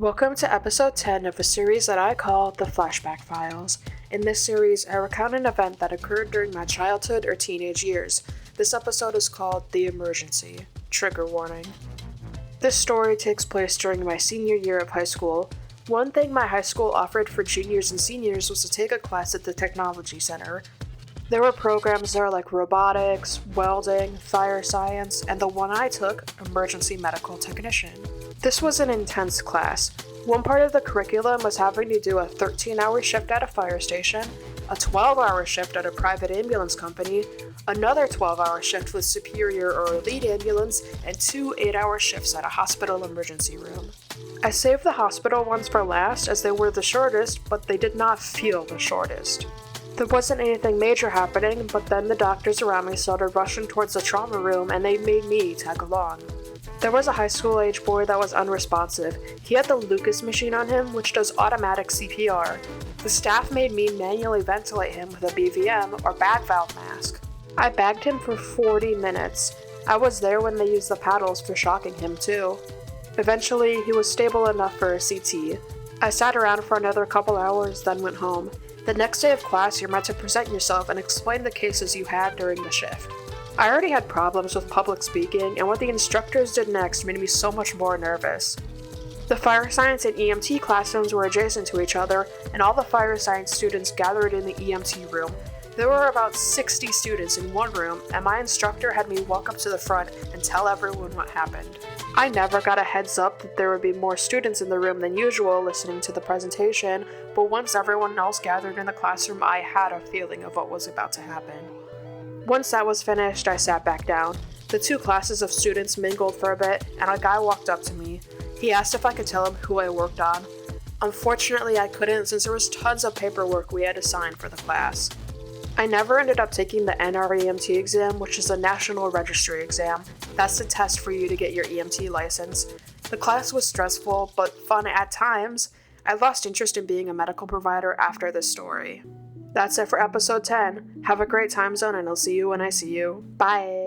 Welcome to episode 10 of a series that I call the Flashback Files. In this series, I recount an event that occurred during my childhood or teenage years. This episode is called The Emergency. Trigger warning. This story takes place during my senior year of high school. One thing my high school offered for juniors and seniors was to take a class at the Technology Center. There were programs there like robotics, welding, fire science, and the one I took, emergency medical technician. This was an intense class. One part of the curriculum was having to do a 13-hour shift at a fire station, a 12-hour shift at a private ambulance company, another 12-hour shift with Superior or Elite Ambulance, and 2 8-hour shifts at a hospital emergency room. I saved the hospital ones for last as they were the shortest, but they did not feel the shortest. There wasn't anything major happening, but then the doctors around me started rushing towards the trauma room and they made me tag along. There was a high school age boy that was unresponsive. He had the Lucas machine on him, which does automatic CPR. The staff made me manually ventilate him with a BVM or bag valve mask. I bagged him for 40 minutes. I was there when they used the paddles for shocking him too. Eventually, he was stable enough for a CT. I sat around for another couple hours, then went home. The next day of class, you're meant to present yourself and explain the cases you had during the shift. I already had problems with public speaking, and what the instructors did next made me so much more nervous. The fire science and EMT classrooms were adjacent to each other, and all the fire science students gathered in the EMT room. There were about 60 students in one room, and my instructor had me walk up to the front and tell everyone what happened. I never got a heads up that there would be more students in the room than usual listening to the presentation, but once everyone else gathered in the classroom, I had a feeling of what was about to happen. Once that was finished, I sat back down. The 2 classes of students mingled for a bit, and a guy walked up to me. He asked if I could tell him who I worked on. Unfortunately, I couldn't since there was tons of paperwork we had to sign for the class. I never ended up taking the NREMT exam, which is a national registry exam. That's the test for you to get your EMT license. The class was stressful, but fun at times. I lost interest in being a medical provider after this story. That's it for episode 10. Have a great time zone and I'll see you when I see you. Bye!